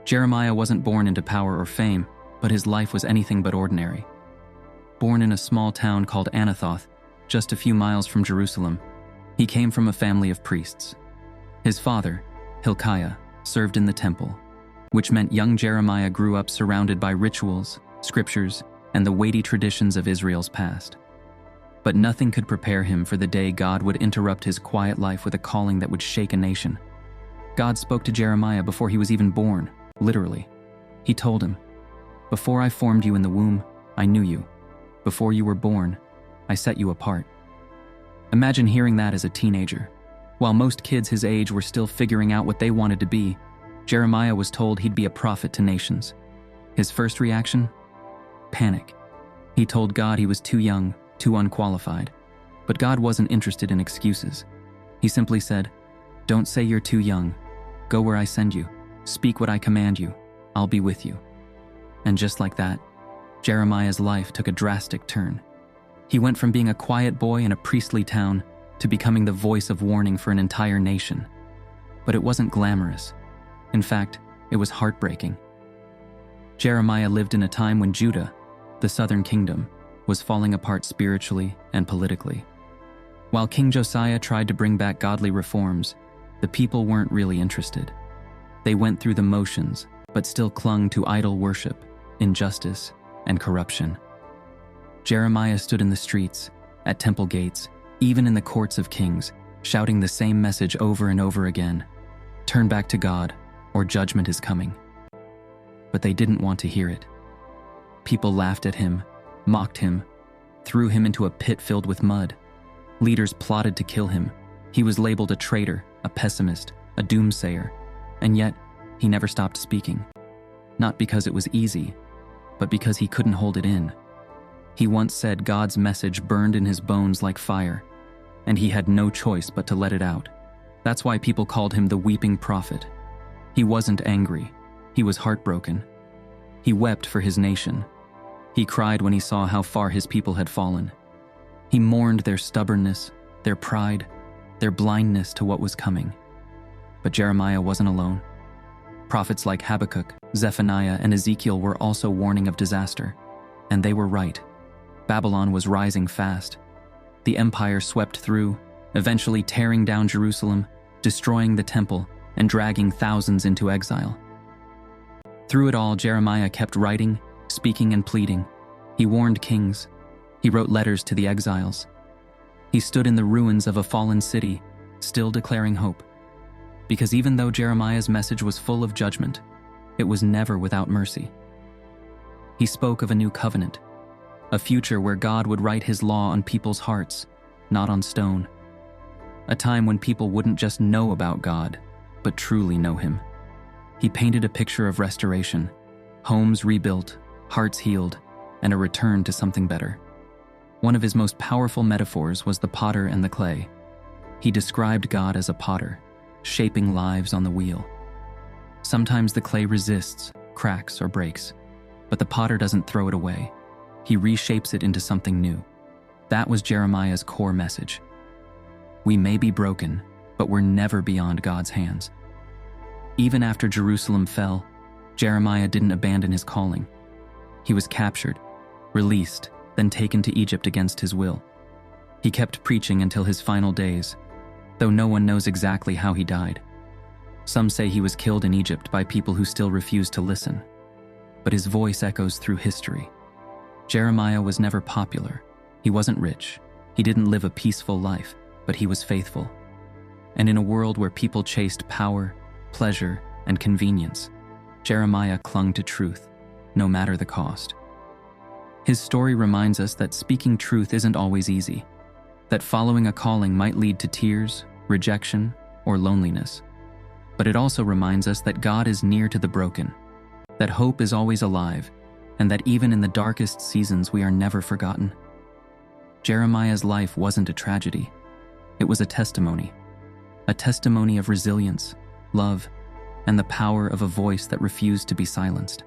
Jeremiah wasn't born into power or fame, but his life was anything but ordinary. Born in a small town called Anathoth, just a few miles from Jerusalem, he came from a family of priests. His father, Hilkiah, served in the temple, which meant young Jeremiah grew up surrounded by rituals, scriptures, and the weighty traditions of Israel's past. But nothing could prepare him for the day God would interrupt his quiet life with a calling that would shake a nation. God spoke to Jeremiah before he was even born, literally. He told him, "Before I formed you in the womb, I knew you. Before you were born, I set you apart." Imagine hearing that as a teenager. While most kids his age were still figuring out what they wanted to be, Jeremiah was told he'd be a prophet to nations. His first reaction? Panic. He told God he was too young, too unqualified. But God wasn't interested in excuses. He simply said, "Don't say you're too young. Go where I send you. Speak what I command you. I'll be with you." And just like that, Jeremiah's life took a drastic turn. He went from being a quiet boy in a priestly town to becoming the voice of warning for an entire nation. But it wasn't glamorous. In fact, it was heartbreaking. Jeremiah lived in a time when Judah, the southern kingdom, was falling apart spiritually and politically. While King Josiah tried to bring back godly reforms, the people weren't really interested. They went through the motions, but still clung to idol worship, injustice, and corruption. Jeremiah stood in the streets, at temple gates, even in the courts of kings, shouting the same message over and over again: "Turn back to God, or judgment is coming." But they didn't want to hear it. People laughed at him, mocked him, threw him into a pit filled with mud. Leaders plotted to kill him. He was labeled a traitor, a pessimist, a doomsayer, and yet he never stopped speaking. Not because it was easy, but because he couldn't hold it in. He once said God's message burned in his bones like fire, and he had no choice but to let it out. That's why people called him the weeping prophet. He wasn't angry. He was heartbroken. He wept for his nation. He cried when he saw how far his people had fallen. He mourned their stubbornness, their pride, their blindness to what was coming. But Jeremiah wasn't alone. Prophets like Habakkuk, Zephaniah, and Ezekiel were also warning of disaster. And they were right. Babylon was rising fast. The empire swept through, eventually tearing down Jerusalem, destroying the temple, and dragging thousands into exile. Through it all, Jeremiah kept writing, speaking, and pleading. He warned kings. He wrote letters to the exiles. He stood in the ruins of a fallen city, still declaring hope. Because even though Jeremiah's message was full of judgment, it was never without mercy. He spoke of a new covenant, a future where God would write his law on people's hearts, not on stone. A time when people wouldn't just know about God, but truly know him. He painted a picture of restoration, homes rebuilt, hearts healed, and a return to something better. One of his most powerful metaphors was the potter and the clay. He described God as a potter, shaping lives on the wheel. Sometimes the clay resists, cracks, or breaks, but the potter doesn't throw it away. He reshapes it into something new. That was Jeremiah's core message. We may be broken, but we're never beyond God's hands. Even after Jerusalem fell, Jeremiah didn't abandon his calling. He was captured, released, then taken to Egypt against his will. He kept preaching until his final days, though no one knows exactly how he died. Some say he was killed in Egypt by people who still refused to listen. But his voice echoes through history. Jeremiah was never popular. He wasn't rich. He didn't live a peaceful life, but he was faithful. And in a world where people chased power, pleasure, and convenience, Jeremiah clung to truth, no matter the cost. His story reminds us that speaking truth isn't always easy, that following a calling might lead to tears, rejection, or loneliness. But it also reminds us that God is near to the broken, that hope is always alive, and that even in the darkest seasons we are never forgotten. Jeremiah's life wasn't a tragedy. It was a testimony of resilience, love, and the power of a voice that refused to be silenced.